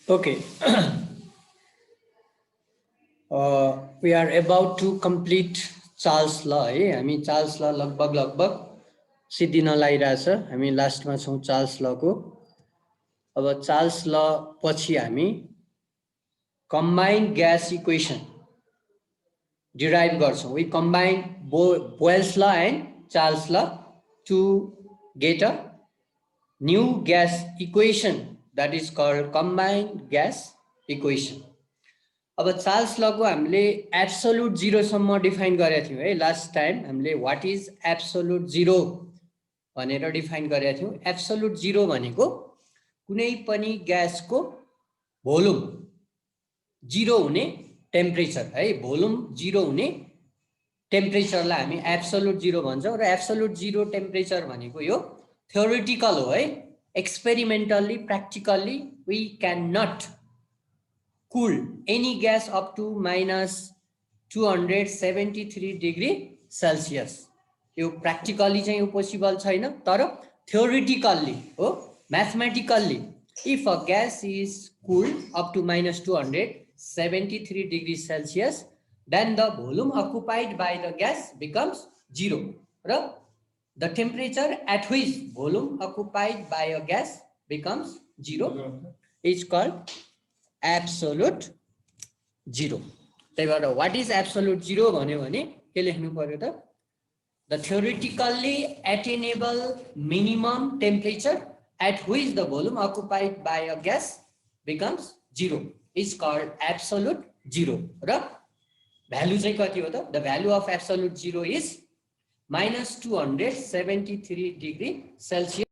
Okay. We are about to complete Charles law है। हामी Charles law लगभग सिद्धिन लागिरहेछ। हामी लास्टमा छौँ चार्ल्स लको। अब चार्ल्स ल पछि हामी कम्बाइन्ड ग्यास इक्वेसन डिराइभ गर्छौँ। We combine Boyle's law and Charles law to get a new gas equation that is called combined gas equation. अब चार्ल्स लको हामीले एब्सोल्युट जिरोसम्म डिफाइन गरेका थियौँ है। लास्ट टाइम हामीले वाट इज एब्सोल्युट जिरो भनेर डिफाइन गरेका थियौँ। एब्सोल्युट जिरो भनेको कुनै पनि ग्यासको भोल्युम जिरो हुने टेम्परेचर है। भोल्युम जिरो हुने टेम्परेचरलाई हामी एब्सोल्युट जिरो भन्छौँ। र एब्सोल्युट जिरो टेम्परेचर भनेको यो थ्योरिटिकल हो है। Experimentally practically we can not cool any gas up to minus 273 degree Celsius। यो practically चाहिँ यो possible छैन, तर theoretically हो, mathematically if a gas is cooled up to minus 273 degree Celsius then the volume occupied by the gas becomes zero र the temperature at which volume occupied by a gas becomes zero is called absolute zero. त्यही भएर what is absolute zero भन्यो भने के लेख्नु पर्यो त? The theoretically attainable minimum temperature at which the volume occupied by a gas becomes zero is called absolute zero. र value चाहिँ कति हो त? The value of absolute zero is minus 273 degree Celsius.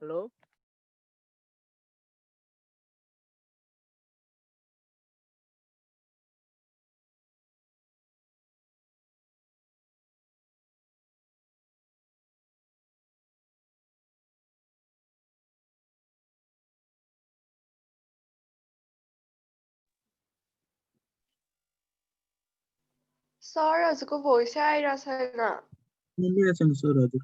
Hello sir हजुरको voice आइरहेको छैन। सुनिरहेको छैन सर हजुर।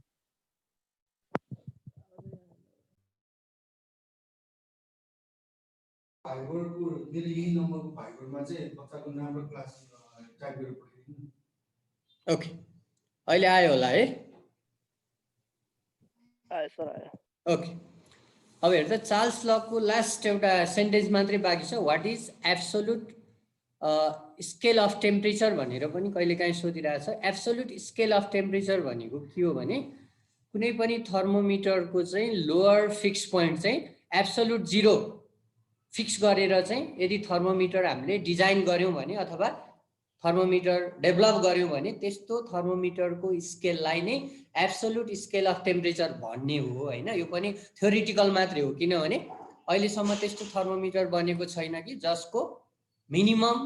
फाइबरको मेरो यही नम्बरको फाइबरमा चाहिँ बच्चाको नाम र क्लास टाइप गरेर पठाइदिनु। ओके, अहिले आयो होला है? आयो सर, आयो। ओके, अब हेर्दा चार्ल्स लको लास्ट एउटा सेन्टेन्स मात्रै बाँकी छ। What is absolute scale of temperature भनेर पनि कहिलेकाहीँ सोधिरहेछ। एब्सोल्युट स्केल अफ टेम्परेचर भनेको के हो भने कुनै पनि थर्मोमिटरको चाहिँ लोअर फिक्स पोइन्ट चाहिँ एब्सोल्युट 0 फिक्स गरेर चाहिँ यदि थर्मोमिटर हामीले डिजाइन गऱ्यौँ भने अथवा थर्मोमिटर डेभलप गऱ्यौँ भने त्यस्तो थर्मोमिटरको स्केललाई नै एब्सोल्युट स्केल अफ टेम्परेचर भन्ने हो हैन। यो पनि थ्योरिटिकल मात्रै हो, किनभने अहिलेसम्म त्यस्तो थर्मोमिटर बनेको छैन कि जसको मिनिमम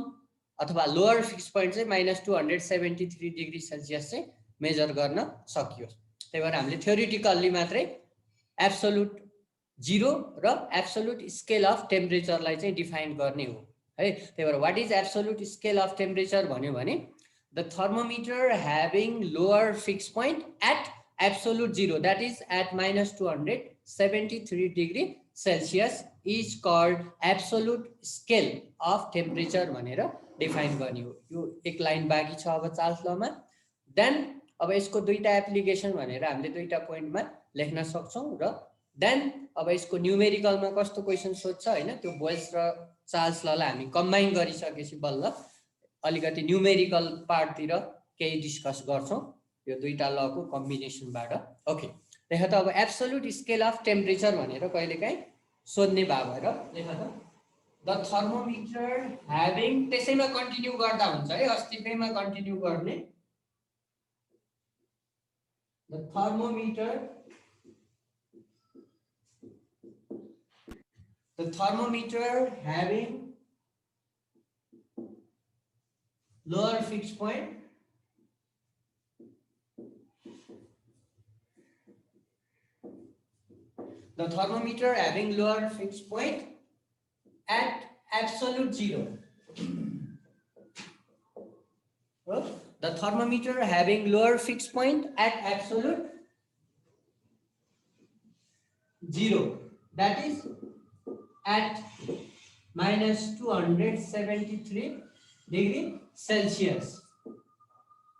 अथवा लोअर फिक्स पोइन्ट चाहिँ -273 डिग्री सेल्सियस चाहिँ मेजर गर्न सकियोस्। त्यही भएर हामीले थ्योरिटिकल्ली मात्रै एब्सोल्युट 0 र एब्सोल्युट स्केल अफ टेम्परेचरलाई चाहिँ डिफाइन गर्ने हो है। त्यही भएर what is absolute scale of temperature भन्यो भने the thermometer having lower fix point at absolute 0 that is at -273 degree Celsius is called absolute scale of temperature भनेर डिफाइन गर्ने हो। यो एक लाइन बाँकी छ अब चार्ल्स लमा। देन अब यसको दुईटा एप्लिकेसन भनेर हामीले दुईटा पोइन्टमा लेख्न सक्छौँ र देन अब यसको न्युमेरिकलमा कस्तो क्वेसन सोध्छ हैन, त्यो बोयल्स र चार्ल्स ललाई हामी कम्बाइन गरिसकेपछि बल्ल अलिकति न्युमेरिकल पार्टतिर केही डिस्कस गर्छौँ यो दुईटा लको कम्बिनेसनबाट। ओके, लेख त अब एब्सोल्युट स्केल अफ टेम्परेचर भनेर कहिलेकाहीँ सोध्ने भए भएर लेख त द थर्मोमिटर ह्याभिङ, त्यसैमा कन्टिन्यू गर्दा हुन्छ है, अस्तिकैमा कन्टिन्यू गर्ने। The thermometer having lower fixed point the thermometer having lower fixed point at absolute 0 the thermometer having lower fixed point at absolute 0 that is at -273 degree Celsius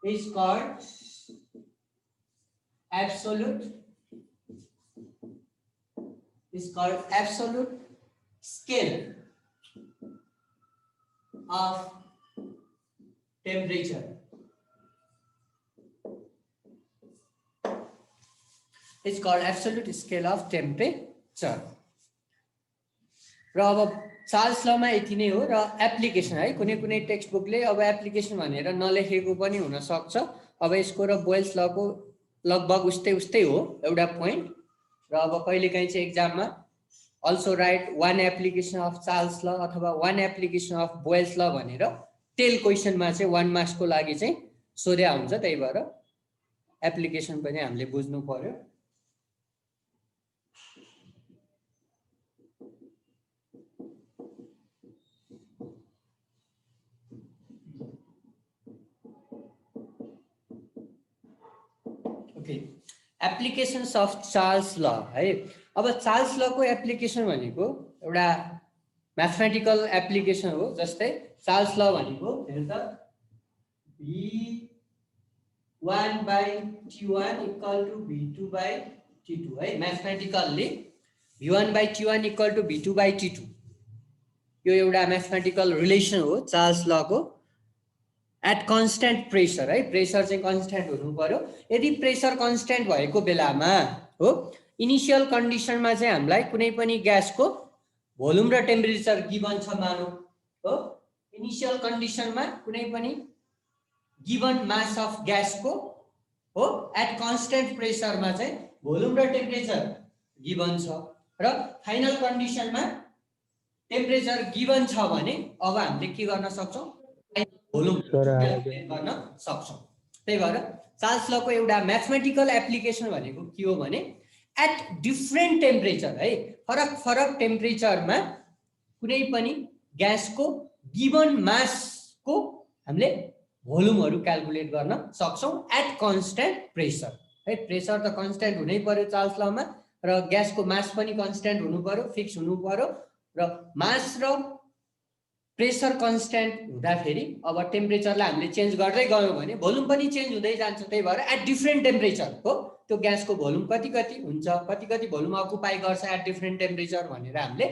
is called absolute scale of temperature. It's called absolute scale of temperature. र अब Charles लमा यति नै हो। र application है, कुनै कुनै text बुकले अब एप्लिकेसन भनेर नलेखेको पनि हुन सक्छ। अब यसको र बोयल्स लको लगभग उस्तै हो एउटा पोइन्ट। र अब कहिलेकाहीँ चाहिँ एक्जाममा also write one application of Charles law अथवा वान एप्लिकेसन अफ बोयल्स ल भनेर टेल क्वेसनमा चाहिँ 1 मार्क्सको लागि चाहिँ सोध्या हुन्छ। त्यही भएर एप्लिकेसन पनि हामीले बुझ्नु पर्यो। ओके, एप्लिकेसन्स अफ चार्ल्स ल है। अब चार्ल्स लको एप्लिकेसन भनेको एउटा म्याथमेटिकल एप्लिकेसन हो। जस्तै चार्ल्स ल भनेको हेर्दा V1/T1 = V2/T2 है। म्याथमेटिकल्ली V1/T1 = V2/T2 यो एउटा म्याथमेटिकल रिलेसन हो चार्ल्स लको। एट कन्स्टेन्ट प्रेसर है, प्रेसर चाहिँ कन्स्टेन्ट हुनु पर्यो। यदि प्रेसर कन्स्टेन्ट भएको बेलामा हो इनिशियल कन्डिसनमा चाहिँ हामीलाई कुनै पनि ग्यासको भोल्युम र टेम्परेचर गिभन छ मानौ हो। इनिशियल कन्डिसनमा कुनै पनि गिभन मास अफ ग्यासको हो एट कन्स्टेन्ट प्रेसरमा चाहिँ भोल्युम र टेम्परेचर गिभन छ र फाइनल कन्डिसनमा टेम्परेचर गिभन छ भने अब हामीले के गर्न सक्छौँ, भोल्युम गर्न सक्छौँ। त्यही भएर चार्ल्स लको एउटा म्याथमेटिकल एप्लिकेसन भनेको के हो भने एट डिफ्रेन्ट टेम्परेचर है, फरक फरक टेम्परेचरमा कुनै पनि ग्यासको गिभन मासको हामीले भोल्युमहरू क्याल्कुलेट गर्न सक्छौँ एट कन्स्टेन्ट प्रेसर है। प्रेसर त कन्स्टेन्ट हुनै पर्यो चार्ल्स लमा र ग्यासको मास पनि कन्स्टेन्ट हुनु पर्यो, फिक्स हुनु पर्यो। र मास र प्रेसर कन्स्ट्यान्ट हुँदाखेरि अब टेम्परेचरलाई हामीले चेन्ज गर्दै गयौँ भने भोल्युम पनि चेन्ज हुँदै जान्छ। त्यही भएर एट डिफ्रेन्ट टेम्परेचर हो त्यो ग्यासको भोल्युम कति कति हुन्छ, कति कति भोल्युम अकुपाई गर्छ एट डिफ्रेन्ट टेम्परेचर भनेर हामीले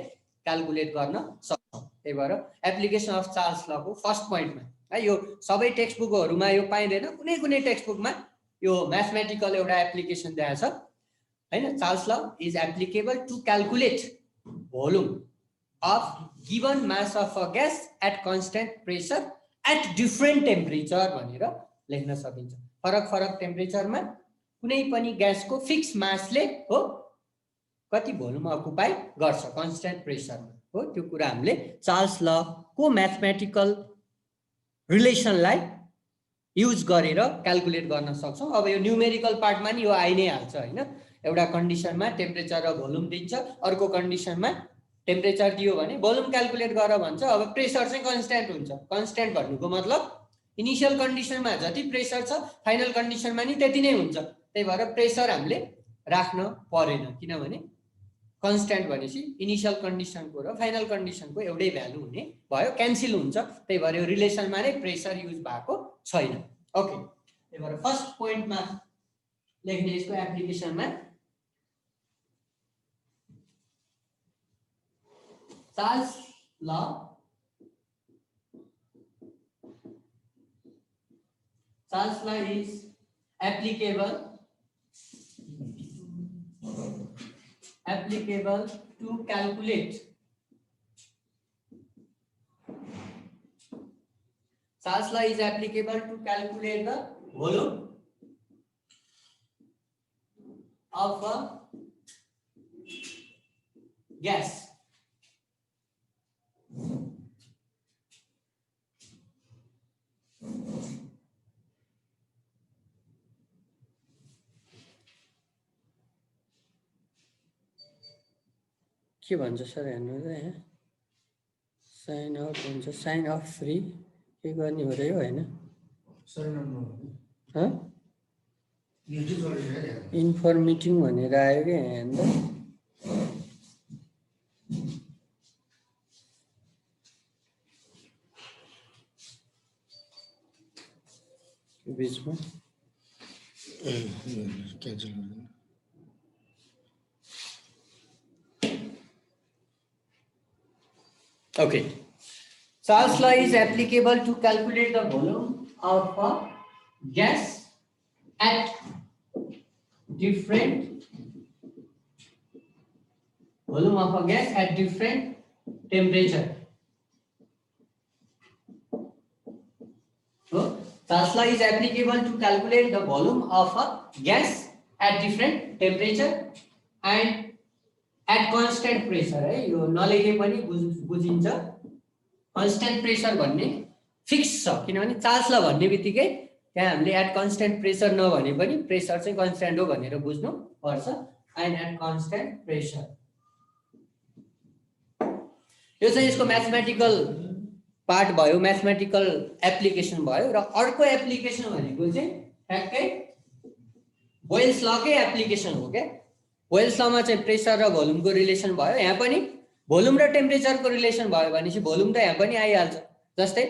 क्यालकुलेट गर्न सक्छौँ। त्यही भएर एप्लिकेसन अफ चार्ल्स लको फर्स्ट पोइन्टमा है, यो सबै टेक्स्ट बुकहरूमा यो पाइँदैन, कुनै कुनै टेक्स्ट बुकमा यो म्याथमेटिकल एउटा एप्लिकेसन दिएको छ हैन। Charles law is applicable to calculate volume of given mass of a gas at constant pressure at different temperature भनेर लेख्न सकिन्छ। फरक फरक टेम्परेचरमा कुनै पनि ग्यासको फिक्स मासले हो कति भोल्युम अकुपाई गर्छ कन्स्ट्यान्ट प्रेसरमा हो, त्यो कुरा हामीले चार्ल्स ल को म्याथमेटिकल रिलेसनलाई युज गरेर क्यालकुलेट गर्न सक्छौँ। अब यो न्युमेरिकल पार्टमा नि यो आइ नै हाल्छ हैन। एउटा कन्डिसनमा टेम्परेचर र भोल्युम दिन्छ, अर्को कन्डिसनमा टेम्परेचर दियो भने भोल्युम क्यालकुलेट गर भन्छ। अब प्रेसर चाहिँ कन्स्ट्यान्ट हुन्छ। कन्स्ट्यान्ट भन्नुको मतलब इनिसियल कन्डिसनमा जति प्रेसर छ फाइनल कन्डिसनमा नि त्यति नै हुन्छ। त्यही भएर प्रेसर हामीले राख्न परेन, किनभने कन्स्ट्यान्ट भनेपछि इनिसियल कन्डिसनको र फाइनल कन्डिसनको एउटै भ्यालु हुने भयो, क्यान्सल हुन्छ। त्यही भएर यो रिलेसनमा नै प्रेसर युज भएको छैन। ओके, त्यही भएर फर्स्ट पोइन्टमा लेख्ने यसको एप्लिकेसनमा Charles law is applicable to calculate. Charles law is applicable to calculate the volume of a gas. के भन्छ सर हेर्नुहोस् है, यहाँ साइन आउट हुन्छ, साइन अफ फ्री के गर्ने हो र यो हैन, इन्फर्मेटिङ भनेर आयो कि यहाँ हेर्दा बीचमा क्यान्सल गर्नु। Okay, Charles law is applicable to calculate the volume of a gas at different temperature. So, Charles law is applicable to calculate the volume of a gas at different temperature and at constant pressure है। यो नलेखे पनि बुझिन्छ। Constant pressure भन्ने fix छ, किनभने Charles law भन्ने बित्तिकै त्यहाँ हामीले एट कन्स्ट्यान्ट प्रेसर नभने पनि प्रेसर चाहिँ कन्स्ट्यान्ट हो भनेर बुझ्नु पर्छ। एन्ड एट कन्स्ट्यान्ट प्रेसर यो चाहिँ यसको म्याथमेटिकल पार्ट भयो, म्याथमेटिकल एप्लिकेसन भयो। र अर्को एप्लिकेसन भनेको चाहिँ ठ्याक्कै बोयल्स लकै एप्लिकेसन हो क्या। बोयल्स लमा चाहिँ प्रेसर र भोल्युमको रिलेसन भयो, यहाँ पनि भोल्युम र टेम्परेचरको रिलेसन भयो भनेपछि भोल्युम त यहाँ पनि आइहाल्छ। जस्तै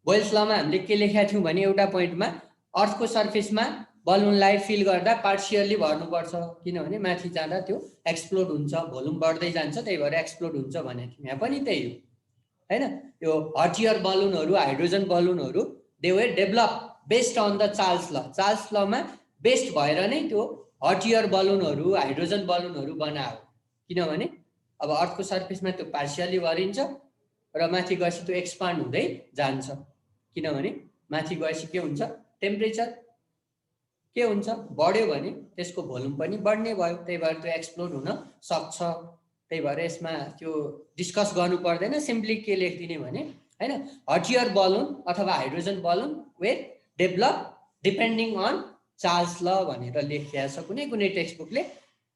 बोयल्स लमा हामीले के लेखेका थियौँ भने एउटा पोइन्टमा अर्थको सर्फेसमा बलुनलाई फिल गर्दा पार्सियल्ली भर्नुपर्छ, किनभने माथि जाँदा त्यो एक्सप्लोड हुन्छ, भोल्युम बढ्दै जान्छ, त्यही भएर एक्सप्लोड हुन्छ भनेको थियौँ। यहाँ पनि त्यही हो हैन। यो हट एयर बलुनहरू, हाइड्रोजन बलुनहरू they were develop based on the Charles law. Charles लमा बेस्ड भएर नै त्यो हट एयर बलुनहरू, हाइड्रोजन बलुनहरू बनायो, किनभने अब अर्थको सर्फेसमा त्यो पार्सियल्ली भरिन्छ र माथि गएपछि त्यो एक्सपान्ड हुँदै जान्छ, किनभने माथि गएपछि के हुन्छ, टेम्परेचर के हुन्छ, बढ्यो भने त्यसको भोल्युम पनि बढ्ने भयो, त्यही भएर त्यो एक्सप्लोड हुन सक्छ। त्यही भएर यसमा त्यो डिस्कस गर्नु पर्दैन, सिम्पली के लेखिदिने भने हैन, हट एयर बलुन अथवा hydrogen balloon were develop depending on Charles law भनेर लेखिएको छ। कुनै कुनै टेक्स्ट बुकले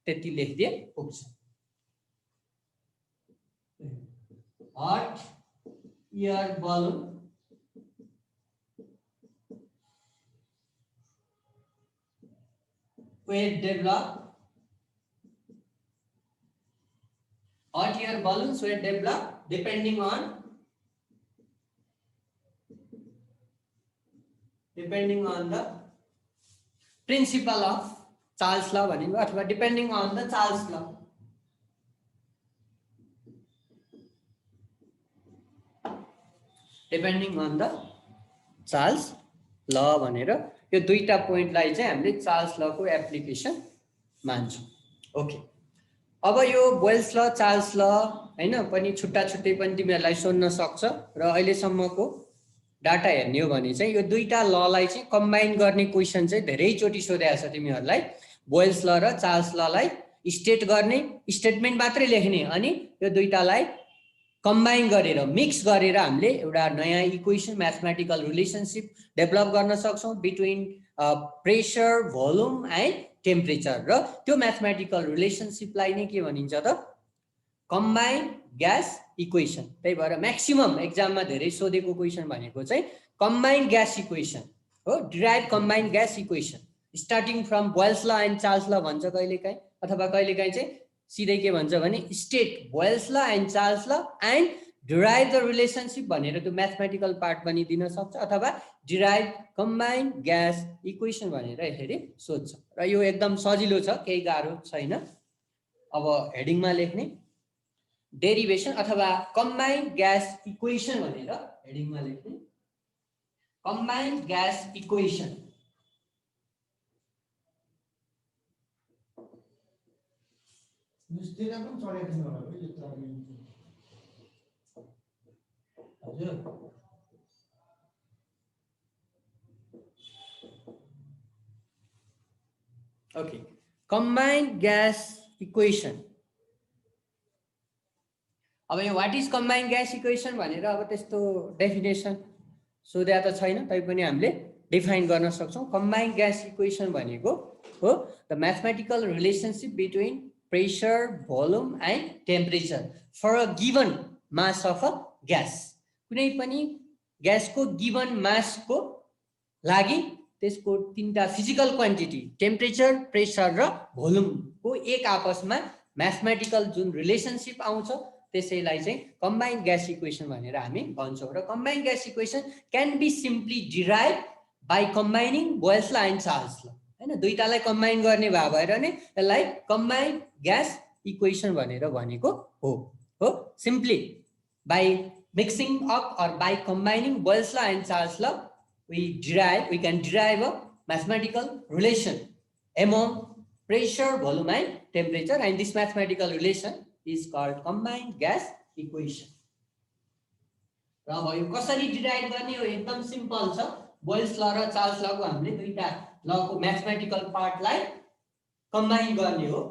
त्यति लेखिदिए पुग्छ। Hot air balloon were develop, hot air balloons were developed depending on the principle of Charles law भनेको अथवा depending on the Charles law. Depending on the Charles law भनेर यो दुईटा पोइन्टलाई चाहिँ हामीले चार्ल्स लको एप्लिकेसन मान्छौँ. ओके, अब यो बोयल्स ल चार्ल्स ल हैन पनि छुट्टा छुट्टै पनि तिमीहरूलाई सोध्न सक्छ र अहिलेसम्मको डाटा हेर्ने हो भने चाहिँ यो दुईटा ललाई चाहिँ कम्बाइन गर्ने क्वेसन चाहिँ धेरैचोटि सोधेको छ तिमीहरूलाई. बोयल्स ल र चार्ल्स ललाई स्टेट गर्ने, स्टेटमेन्ट मात्रै लेख्ने अनि यो दुईटालाई कम्बाइन गरेर मिक्स गरेर हामीले एउटा नयाँ इक्वेसन म्याथमेटिकल रिलेसनशिप डेभलप गर्न सक्छौँ between pressure, volume and temperature. र त्यो म्याथमेटिकल रिलेसनशिपलाई नै के भनिन्छ त कम्बाइन ग्यास इक्वेसन. त्यही भएर म्याक्सिमम एक्जाममा धेरै सोधेको क्वेसन भनेको चाहिँ कम्बाइन ग्यास इक्वेसन हो. Derive combine gas equation starting from Boyle's law and Charles ल भन्छ कहिलेकाहीँ, अथवा कहिलेकाहीँ चाहिँ सिधै के भन्छ भने state Boyle's law and Charles law and derive the relationship भनेर त्यो म्याथमेटिकल पार्ट पनि दिन सक्छ, अथवा डिराइभ कम्बाइन ग्यास इक्वेसन भनेर यसरी सोध्छ. र यो एकदम सजिलो छ, केही गाह्रो छैन. अब हेडिङमा लेख्ने डेरिभेसन अथवा कम्बाइन ग्यास इक्वेसन भनेर हेडिङमा लेख्ने कम्बाइन ग्यास इक्वेसन. निस्तेरा पनि चढेको छैन होला है यो त. हजुर ओके, कम्बाइन ग्यास इक्वेसन. अब यो what is combine gas equation भनेर अब त्यस्तो डेफिनेसन सोधेको त छैन, तैपनि हामीले डिफाइन गर्न सक्छौँ. कम्बाइन ग्यास इक्वेसन भनेको हो the mathematical relationship between pressure, volume and temperature for a given mass of a gas. कुनै पनि ग्यासको गिभन मासको लागि त्यसको तीनटा फिजिकल क्वान्टिटी टेम्परेचर, प्रेसर र भोल्युमको एक आपसमा म्याथमेटिकल जुन रिलेसनशिप आउँछ त्यसैलाई चाहिँ कम्बाइन ग्यास इक्वेसन भनेर हामी भन्छौँ. र combine gas equation can be simply derive by combining Boyle's law and Charles law. हैन, दुईटालाई कम्बाइन गर्ने भएर नै यसलाई कम्बाइन ग्यास इक्वेसन भनेर भनेको हो. Simply by mixing up or by combining Boyle's law and Charles law we can derive a mathematical relation among pressure, volume and temperature, and this mathematical relation is called combined gas equation. र अब यो कसरी derive गर्ने हो एकदम simple छ. Boyle's ल र चार्ल्स लको हामीले दुईटा लको म्याथमेटिकल पार्टलाई कम्बाइन गर्ने हो.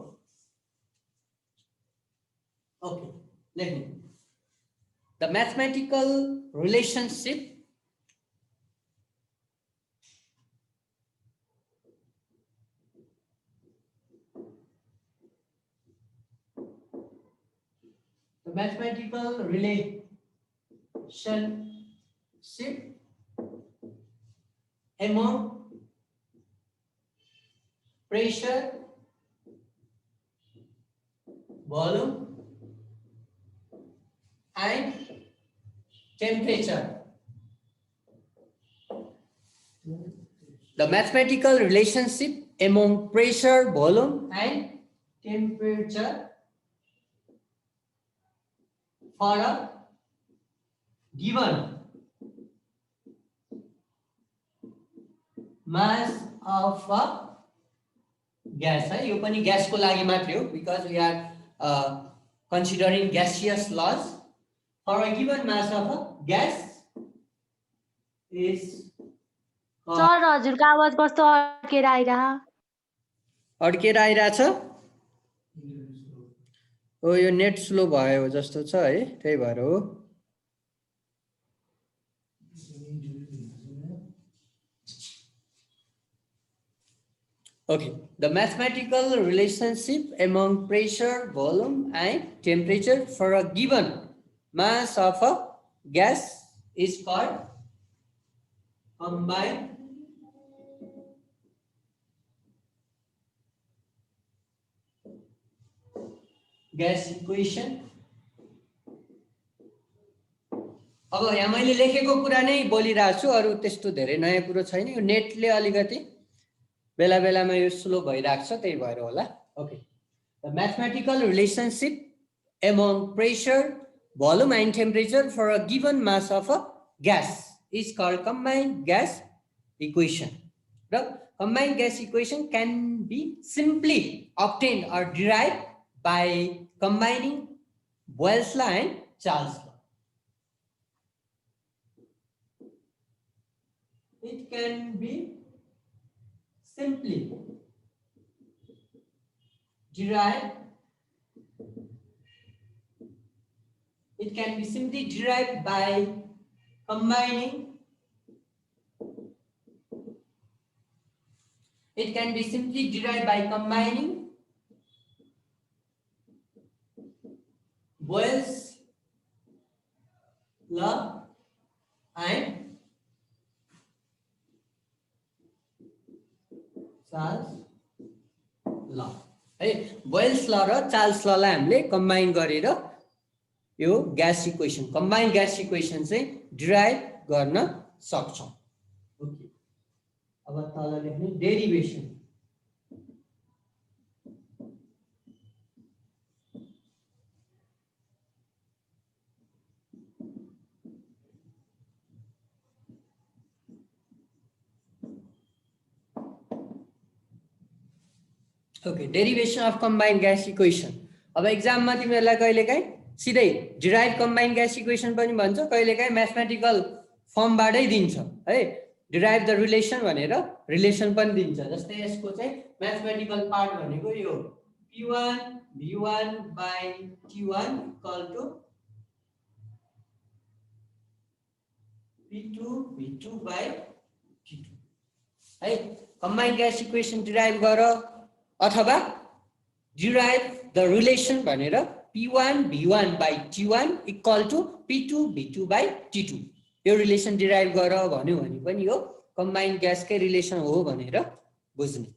ओके, लेख्नु the mathematical relationship mathematical relationship among pressure, volume and temperature. The mathematical relationship among pressure, volume and temperature for a given mass of a gas. है, यो पनि ग्यासको लागि मात्रै हो because we are considering gaseous laws. For a given mass of a gas is sir हजुरको आवाज कस्तो अड्केर आइरहेछ. हो, यो नेट स्लो भयो जस्तो छ है, त्यही भएर हो. Okay, the mathematical relationship among pressure, volume and temperature for a given mass of a gas is called combined gas equation. अब यहाँ मैले लेखेको कुरा नै बोलिरहेको छु, अरू त्यस्तो धेरै नयाँ कुरो छैन। यो नेटले अलिकति बेला बेलामा यो स्लो भइरहेको छ, त्यही भएर होला। Okay, the mathematical relationship among pressure, volume and temperature for a given mass of a gas is called combined gas equation. The combined gas equation can be simply obtained or derived by combining Boyle's law and Charles' law. It can be simply derived. It can be simply derived by combining. It can be simply derived by combining Boyle's law and Charles' law. Boyle's law र Charles' law लाई हामीले combine गरेर यो gas equation, combined gas equation चाहिँ derive गर्न सक्छौं। Okay, अब तल लेख्ने derivation. Okay, derivation of combined gas equation. अब एक्जाममा तिमीहरूलाई कहिलेकाहीँ सिधै डिराइभ कम्बाइन्ड ग्यास इक्वेसन पनि भन्छ, कहिलेकाहीँ म्याथमेटिकल फर्मबाटै दिन्छ है। डिराइभ द रिलेसन भनेर रिलेसन पनि दिन्छ। जस्तै यसको चाहिँ म्याथमेटिकल पार्ट भनेको यो P1 V1 by T1 equal to P2 V2 by T2 है। कम्बाइन्ड ग्यास इक्वेसन डिराइभ गर अथवा डिराइभ द रिलेसन भनेर P1 V1 by T1 equal to P2 V2 by T2 यो रिलेसन डिराइभ गर भन्यो भने पनि यो कम्बाइन्ड ग्यासकै रिलेसन हो भनेर बुझ्ने।